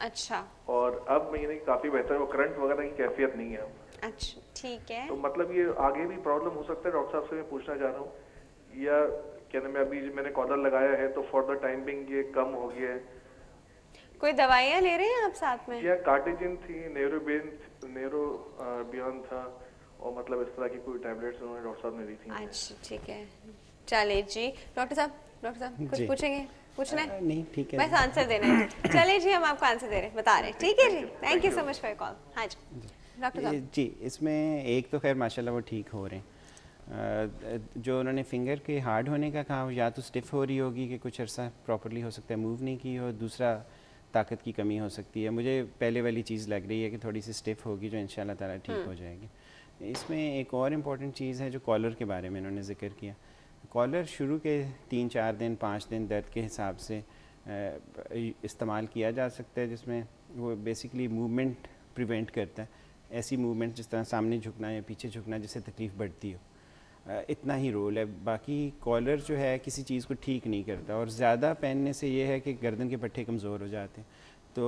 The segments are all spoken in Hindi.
अच्छा और अब यानी काफी बेहतर, वो करंट वगैरह की कैफियत नहीं है। अच्छा ठीक है। तो मतलब ये आगे भी प्रॉब्लम हो सकता है डॉक्टर साहब से मैं पूछना चाह रहा हूँ, या क्या नाम है, अभी मैंने कॉलर लगाया है तो फॉर द टाइम बिंग ये कम हो गया है। कोई दवाइयाँ ले रहे हैं आप साथ में? जी हाँ, कार्टिजिन थी, नेरो बियॉन था, और मतलब इस तरह की कोई टैबलेट्स उन्होंने डॉक्टर साहब ने दी थी मुझे। अच्छा ठीक है। चलिए जी, डॉक्टर साहब कुछ जी पूछेंगे? पूछना है? नहीं ठीक है बस आंसर देना है। चलिए जी, हम आपको आंसर दे रहे हैं, बता रहे हैं। ठीक है जी, thank you so much for your call. हाँ जी डॉक्टर साहब। जी इसमें एक तो खैर माशाल्लाह वो ठीक हो रहे हैं। जो उन्होंने फिंगर के हार्ड होने का कहा, या तो स्टिफ़ हो रही होगी कि कुछ अर्सा प्रॉपर्ली हो सकता है मूव नहीं की, और दूसरा ताकत की कमी हो सकती है। मुझे पहले वाली चीज़ लग रही है कि थोड़ी सी स्टिफ़ होगी जो इंशाल्लाह ताला ठीक हो जाएगी। इसमें एक और इम्पॉर्टेंट चीज़ है जो कॉलर के बारे में इन्होंने ज़िक्र किया। कॉलर शुरू के 3-4 दिन 5 दिन दर्द के हिसाब से इस्तेमाल किया जा सकता है, जिसमें वो बेसिकली मूवमेंट प्रिवेंट करता है। ऐसी मूवमेंट जिस तरह सामने झुकना या पीछे झुकना जिससे तकलीफ़ बढ़ती हो, इतना ही रोल है। बाकी कॉलर जो है किसी चीज़ को ठीक नहीं करता, और ज़्यादा पहनने से ये है कि गर्दन के पट्टे कमज़ोर हो जाते हैं। तो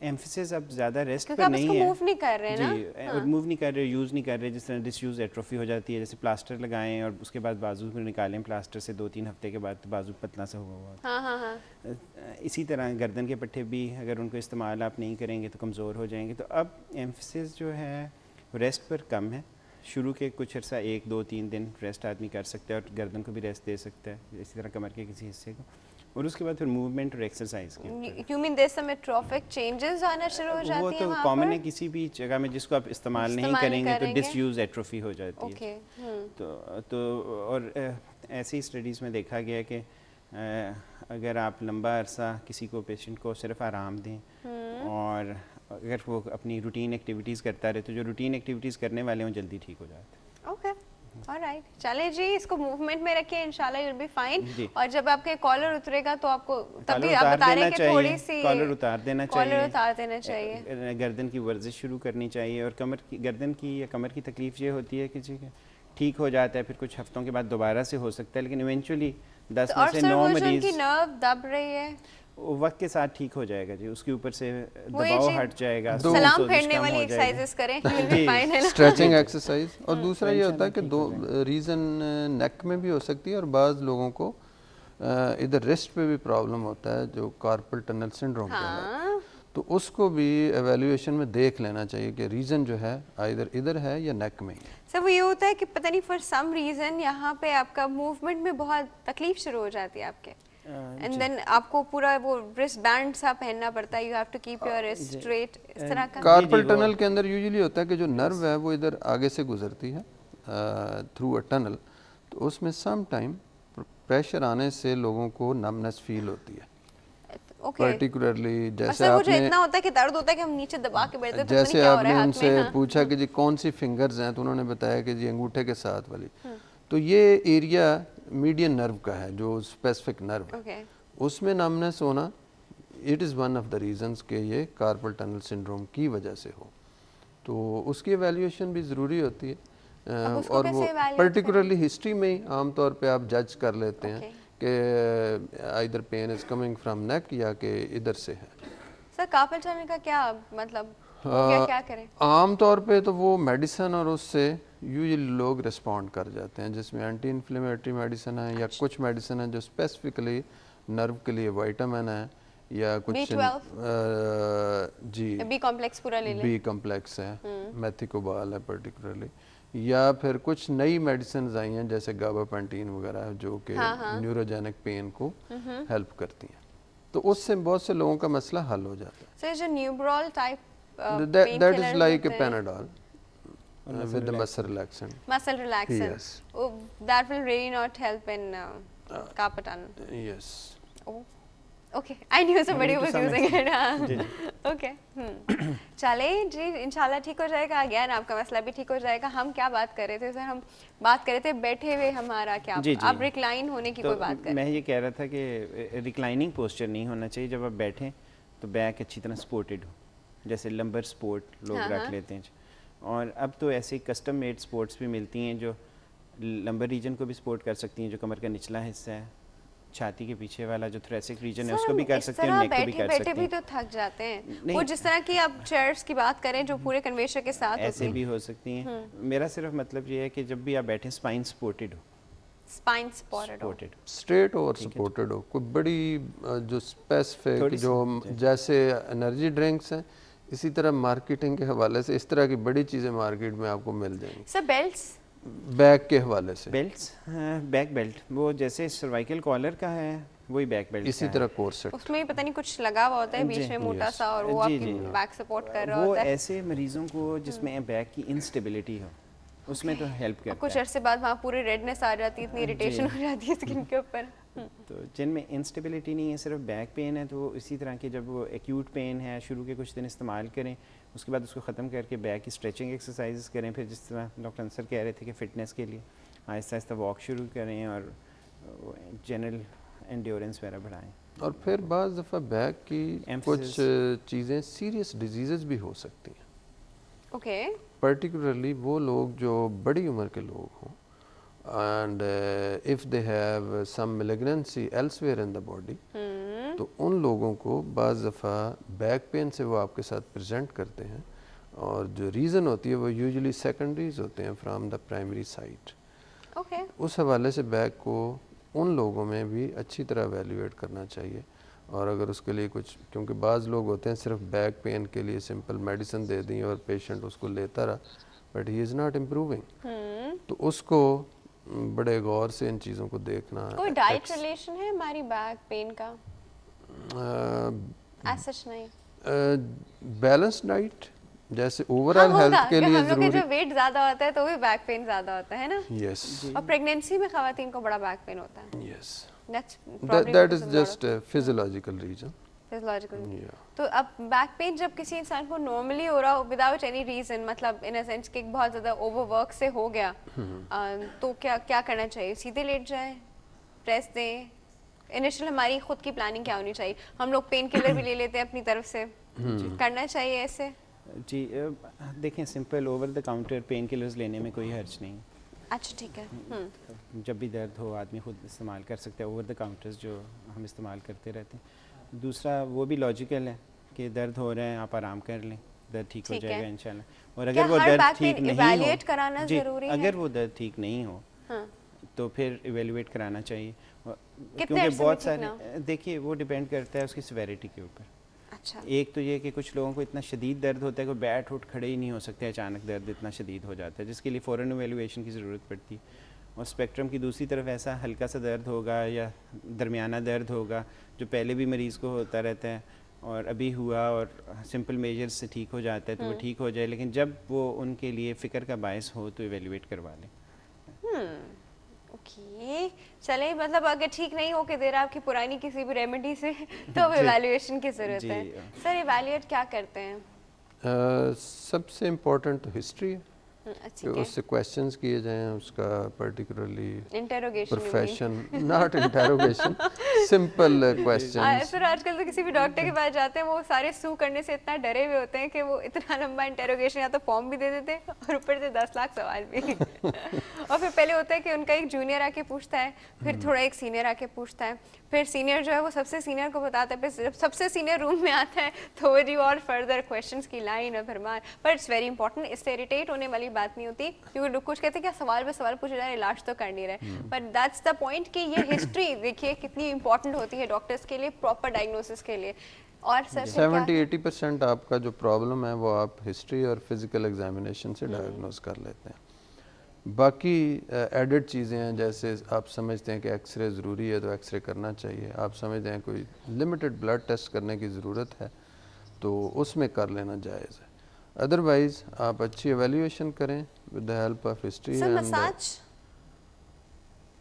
एम्फिसिस अब ज़्यादा रेस्ट क्योंकि पर आप नहीं उसको है मूव नहीं कर रहे जी, ना। और हाँ मूव नहीं कर रहे, यूज़ नहीं कर रहे। जिस तरह डिसयूज़ एट्रोफी हो जाती है, जैसे प्लास्टर लगाएं और उसके बाद बाजू को निकालें प्लास्टर से 2-3 हफ्ते के बाद, तो बाजू पतला सा हुआ हुआ हाँ हाँ हाँ। इसी तरह गर्दन के पट्टे भी अगर उनको इस्तेमाल आप नहीं करेंगे तो कमज़ोर हो जाएंगे। तो अब एम्फिसिस जो है रेस्ट पर कम है। शुरू के कुछ अर्सा 1-2-3 दिन रेस्ट आदमी कर सकता है, और गर्दन को भी रेस्ट दे सकता है, इसी तरह कमर के किसी हिस्से को, और उसके बाद फिर मूवमेंट और एक्सरसाइज के ऊपर है। You mean there some atrophic changes आना शुरू हो वो जाती है तो वहाँ कॉमन पर? है, किसी भी जगह में जिसको आप इस्तेमाल नहीं इस्तेमाल नहीं करेंगे तो करेंगे। डिसयूज़ एट्रोफी हो जाती है। ओके। तो और ऐसी स्टडीज़ में देखा गया कि अगर आप लंबा अरसा किसी को पेशेंट को सिर्फ आराम दें, और अगर वो अपनी रूटीन एक्टिविटीज़ करता रहे, तो जो रूटीन एक्टिविटीज़ करने वाले हैं वो जल्दी ठीक हो जाते हैं। ओके ऑलराइट, चले जी, इसको मूवमेंट में रखिए, इंशाल्लाह यू विल बी फाइन। जी, और जब आपके कॉलर उतरेगा तो आपको तब कॉलर भी आप उतार बता रहे देना हैं कि चाहिए, थोड़ी सी कॉलर उतार देना चाहिए, कॉलर उतार देना चाहिए। गर्दन की वर्जिश शुरू करनी चाहिए। और कमर की, गर्दन की या कमर की तकलीफ़ ये होती है कि जी ठीक हो जाता है, फिर कुछ हफ्तों के बाद दोबारा से हो सकता है, लेकिन इवेंचुअली तो 10 में और से सर 9 वो जो मरीज़ उनकी नर्व दब रही है, वो वक्त के साथ ठीक हो जाएगा जी। उसके ऊपर से वही दबाव जी हट जाएगा, दो सूजन सलाम सोजिश फेरने कम वाली हो जाएगी। एक्सरसाइजेस करें, यू विल बी जी फाइन, है ना? स्ट्रेचिंग जी एक्सरसाइज। और दूसरा ये होता है कि दो रीज़न नेक में भी हो सकती है, और बाज़ लोगों को इधर रिस्ट पे भी प्रॉब्लम होता है जो कार्पल टनल सिंड्रोम कहलाता है। हाँ तो उसको भी एवेल्यूएशन में देख लेना चाहिए कि रीज़न जो है इधर है या नेक में ही है। सर वो ये होता है कि पता नहीं फॉर सम रीजन यहाँ पे आपका मूवमेंट में बहुत तकलीफ शुरू हो जाती है आपके, एंड देन आपको पूरा वो रिस्ट बैंड सा पहनना पड़ता है, you have to keep your wrist straight, इस तरह का। कार्पल टनल के अंदर यूजुअली होता है कि जो नर्व है वो इधर आगे से गुजरती है थ्रू अ टनल, तो उसमें सम टाइम प्रेशर आने से लोगों को नमनेस फील होती है। ओके पर्टिकुलरली और जैसे सर वो जो आपने इतना होता है कि दर्द होता है कि हम नीचे दबा के बैठते हैं, तो पता नहीं जैसे क्या हो रहा आपने है हाथ उनसे में। हाँ पूछा कि जी कौन सी फिंगर्स हैं, तो उन्होंने बताया कि जी अंगूठे के साथ वाली। तो ये एरिया मीडियन नर्व का है, जो स्पेसिफिक नर्व है, ओके उसमें नमनेस होना it is one of the reasons के ये कार्पल टनल सिंड्रोम की वजह से हो। तो उसकी एवेल्यूएशन भी ज़रूरी होती है। अब उसको और वो कैसे evaluate पर्टिकुलरली हिस्ट्री में ही आमतौर पे आप जज कर लेते हैं ओके कि इधर पेन इज़ कमिंग फ्रॉम नेक या कि इधर से है। सर कार्पल टनल का क्या मतलब हो गया, क्या करें? आम तौर पे तो वो मेडिसिन और उससे यूजुअली लोग रिस्पॉन्ड कर जाते हैं, जिसमें एंटी इन्फ्लेमेटरी मेडिसिन है या कुछ मेडिसिन है जो स्पेसिफिकली नर्व के लिए, विटामिन है या कुछ B12? जी बी कॉम्प्लेक्स पूरा ले लें? बी कम्प्लेक्स है, मेथिकोबाल है पर्टिकुलरली, या फिर कुछ नई मेडिसिन आई हैं जैसे गाबापेंटीन वगैरह जो कि न्यूरोजेनिक पेन को हेल्प करती हैं, तो उससे बहुत से लोगों का मसला हल हो जाता है। सर जो न्यूब्रोल type That is like a Panadol with the muscle relaxant. muscle relaxant, Yes. oh, that will really not help in carpal tunnel. Yes. Oh, okay. I knew somebody To was some using it. जी हाँ. Okay. चले जी, इंशाल्लाह ठीक हो जाएगा, अगेन आपका मसला भी ठीक हो जाएगा। हम क्या बात कर रहे थे सर? हम बात कर रहे थे बैठे हुए हमारा क्या, जी आप रिक्लाइन होने की तो कोई बात कर मैं रहे ये कह रहा था कि रिक्लाइनिंग पोस्चर नहीं होना चाहिए। जब आप बैठें तो बैक अच्छी तरह सपोर्टेड हो, जैसे लंबर सपोर्ट लोग रख लेते हैं। और अब तो ऐसी कस्टम मेड सपोर्ट्स भी मिलती हैं जो लंबर रीजन को भी सपोर्ट कर सकती हैं, जो कमर का निचला हिस्सा है, छाती के पीछे वाला जो थोरेसिक रीजन है उसको भी कर सकते हैं, नेक को भी कर सकते हैं। भी तो थक जाते हैं वो, जिस तरह की आप चेयर्स की बात करें जो पूरे कन्वेयर के साथ ऐसे भी हो सकती हैं। मेरा सिर्फ मतलब ये है कि जब भी आप बैठे स्पाइन सपोर्टेड हो, स्पाइन सपोर्टेड, स्ट्रेट और सपोर्टेड हो। कोई बड़ी जो स्पेसिफिक जो जैसे एनर्जी ड्रिंक्स हैं, इसी तरह मार्केटिंग के हवाले से इस तरह की बड़ी चीज़ें मार्केट में आपको मिल जाएंगी। सर बेल्ट्स, बैक के हवाले से बेल्ट्स, बैक बेल्ट वो जैसे सर्वाइकल कॉलर का है वही बैक बेल्ट इसी तरह कोर्सेट, उसमें पता नहीं कुछ लगा हुआ होता है बीच में मोटा सा, और वो आपकी बैक सपोर्ट कर रहा होता है। वो ऐसे मरीजों को जिसमें बैक की इंस्टेबिलिटी हो उसमें तो हेल्प करता है। कुछ अरसे बाद वहाँ पूरी रेडनेस आ जाती है, इतनी इरिटेशन हो जाती है स्किन के ऊपर। तो जिनमें इंस्टेबिलिटी नहीं है, सिर्फ बैक पेन है, तो इसी तरह के जब वो एक्यूट पेन है शुरू के कुछ दिन इस्तेमाल करें, उसके बाद उसको ख़त्म करके बैक की स्ट्रेचिंग एक्सरसाइज करें। फिर जिस तरह डॉक्टर अंसर कह रहे थे कि फ़िटनेस के लिए आहिस्ता आहिस्ता वॉक शुरू करें और जनरल एंड्योरेंस वगैरह बढ़ाएं। और फिर बाज़ दफ़ा बैक की कुछ चीज़ें सीरियस डिजीज़ भी हो सकती हैं। ओके, पर्टिकुलरली वो लोग जो बड़ी उम्र के लोग हों and if they have some malignancy elsewhere in the body, तो उन लोगों को बाज़ दफ़ा बैक पेन से वो आपके साथ प्रेजेंट करते हैं, और जो रीज़न होती है वो यूजुअली सेकेंडरीज होते हैं from the primary site. Okay, उस हवाले से बैक को उन लोगों में भी अच्छी तरह एवेल्यूएट करना चाहिए। और अगर उसके लिए कुछ, क्योंकि बाज़ लोग होते हैं सिर्फ बैक पेन के लिए सिंपल मेडिसिन दे दी और पेशेंट उसको लेता रहा, but he is not improving, तो उसको बड़े गौर से इन चीज़ों को देखना। कोई डाइट रिलेशन है हमारी बैक पेन का? ऐसा नहीं, बैलेंस डाइट जैसे ओवरऑल हेल्थ के लिए जरूरी। जब वेट ज्यादा होता है तो भी बैक पेन ज्यादा होता है ना? यस। और प्रेगनेंसी में खवातीन को बड़ा बैक पेन होता है। Yes, that is just physiological reason. Physiological. तो अब बैक पेन जब किसी इंसान को नॉर्मली हो रहा हो विदाउट एनी रीजन, मतलब इन अ सेंस कि बहुत ज़्यादा ओवरवर्क से हो गया, तो क्या क्या करना चाहिए? सीधे लेट जाए, रेस्ट दें? इनिशियल हमारी खुद की प्लानिंग क्या होनी चाहिए? हम लोग पेन किलर भी ले लेते हैं अपनी तरफ से, करना चाहिए ऐसे? जी देखें, simple over the counter pain killers लेने में कोई हर्ज नहीं। अच्छा, ठीक है। जब भी दर्द हो आदमी खुद इस्तेमाल कर सकता है, ओवर द काउंटर्स जो हम इस्तेमाल करते रहते हैं। दूसरा वो भी लॉजिकल है कि दर्द हो रहा है, आप आराम कर लें, दर्द ठीक हो जाएगा इंशाल्लाह। और अगर वो दर्द ठीक नहीं हो, कराना जरूरी है? अगर वो दर्द ठीक नहीं हो तो फिर इवेलुएट कराना चाहिए, क्योंकि बहुत सारे, देखिए वो डिपेंड करता है उसकी सिवेरिटी के ऊपर। अच्छा। एक तो ये कि कुछ लोगों को इतना शदीद दर्द होता है कि बैठ उठ खड़े ही नहीं हो सकते, अचानक दर्द इतना शदीद हो जाता है जिसके लिए फ़ौरन इवेलुएशन की ज़रूरत पड़ती है। और स्पेक्ट्रम की दूसरी तरफ ऐसा हल्का सा दर्द होगा या दरमियाना दर्द होगा जो पहले भी मरीज़ को होता रहता है और अभी हुआ और सिंपल मेजर्स से ठीक हो जाता है तो वो ठीक हो जाए, लेकिन जब वो उनके लिए फ़िक्र का बायस हो तो इवेलुएट करवा लें। ओके, चले, मतलब अगर ठीक नहीं हो के दे रहा आपकी पुरानी किसी भी रेमेडी से तो इवैल्यूएशन की ज़रूरत है। सर इवैल्यूएट क्या करते हैं? सबसे इम्पोर्टेंट तो हिस्ट्री है, उससे क्वेश्चंस किए जाएं, उसका particularly interrogation, profession, not interrogation, simple questions. Sir आजकल तो किसी भी डॉक्टर के पास जाते हैं वो सारे सू करने से इतना डरे हुए होते हैं कि वो इतना लंबा इंटरोगेशन या तो फॉर्म भी दे देते हैं और ऊपर से 10 लाख सवाल भी। और फिर पहले होता है कि उनका एक जूनियर आके पूछता है, फिर थोड़ा एक सीनियर आके पूछता है, फिर सीनियर जो है वो सबसे सीनियर को बताता है, फिर जब सबसे सीनियर रूम में आता है तो वो जी और फर्दर क्वेश्चंस की लाइन और भरमार। पर इट्स वेरी इंपॉर्टेंट, इससे इरिटेट होने वाली बात नहीं होती, क्योंकि लोग कुछ कहते हैं क्या सवाल पे सवाल पूछे जा रहे, इलाज तो कर नहीं रहे, बट दैट्स द पॉइंट कि ये हिस्ट्री देखिए कितनी इंपॉर्टेंट होती है डॉक्टर्स के लिए, प्रॉपर डायग्नोसिस के लिए। और सर 70-80% आपका जो प्रॉब्लम है वो आप हिस्ट्री और फिजिकल एग्जामिनेशन से डायग्नोज कर लेते हैं। बाकी एडेड चीज़ें हैं, जैसे आप समझते हैं कि एक्सरे ज़रूरी है तो एक्सरे करना चाहिए, आप समझते हैं कोई लिमिटेड ब्लड टेस्ट करने की ज़रूरत है तो उसमें कर लेना जायज़ है। अदरवाइज़ आप अच्छी एवेल्यूएशन करें with the help of history and massage.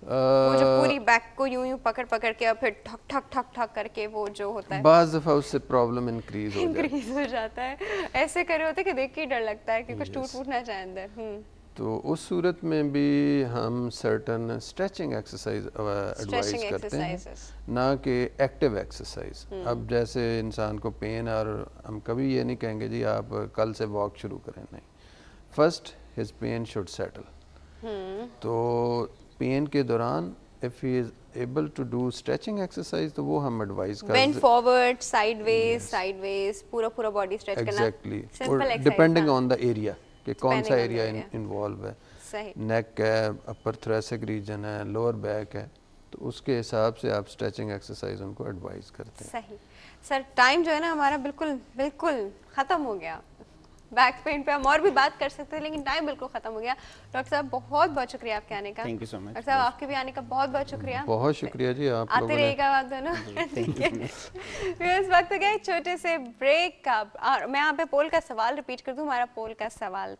वो जो पूरी बैक को यूं यूं पकड़ पकड़ के और फिर ठक ठक ठक ठक करके वो जो होता है, बाज़ दफ़ा उससे प्रॉब्लम इंक्रीज हो जाता है। ऐसे करे होते कि देख के ही डर लगता है कि कुछ टूट फूट ना जाए अंदर। तो उस सूरत में भी हम सर्टन स्ट्रेचिंग एक्सरसाइज एडवाइस करते हैं, ना कि एक्टिव एक्सरसाइज। अब जैसे इंसान को पेन, और हम कभी ये नहीं कहेंगे जी आप कल से वॉक शुरू करें, नहीं, first his pain should settle. तो पेन के दौरान if he is able to do stretching exercise तो वो हम एडवाइस करते बेंड फॉरवर्ड, साइडवेज, पूरा बॉडी स्ट्रेच करना। एग्जैक्टली, सिंपल और exercise, depending on the area कि कौन सा Depending on the area area. Involve है, सही। नेक है, अपर थोरेसिक रीजन है, लोअर बैक है, तो उसके हिसाब से आप स्ट्रेचिंग एक्सरसाइज उनको एडवाइस करते हैं। सही। सर टाइम जो है ना हमारा बिल्कुल खत्म हो गया। बैक पेन पे हम और भी बात कर सकते थे लेकिन टाइम बिल्कुल खत्म हो गया। डॉक्टर साहब बहुत बहुत शुक्रिया आपके आने का। Thank you so much. Doctor साहब आपके भी आने का बहुत बहुत शुक्रिया। बहुत शुक्रिया जी, आप आते लोगों ने। रहिएगा आप दोनों। इस वक्त हो गया एक छोटे से ब्रेक का। मैं यहाँ पे पोल का सवाल रिपीट कर दूं। हमारा पोल का सवाल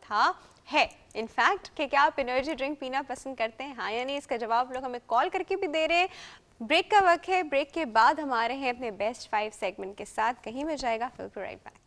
है इनफैक्ट कि क्या आप एनर्जी ड्रिंक पीना पसंद करते हैं, हाँ या नहीं। इसका जवाब लोग हमें कॉल करके भी दे रहे हैं। ब्रेक का वक्त है। ब्रेक के बाद हमारे हैं अपने बेस्ट 5 सेगमेंट के साथ। कहीं में जाएगा, फिर राइट बैक।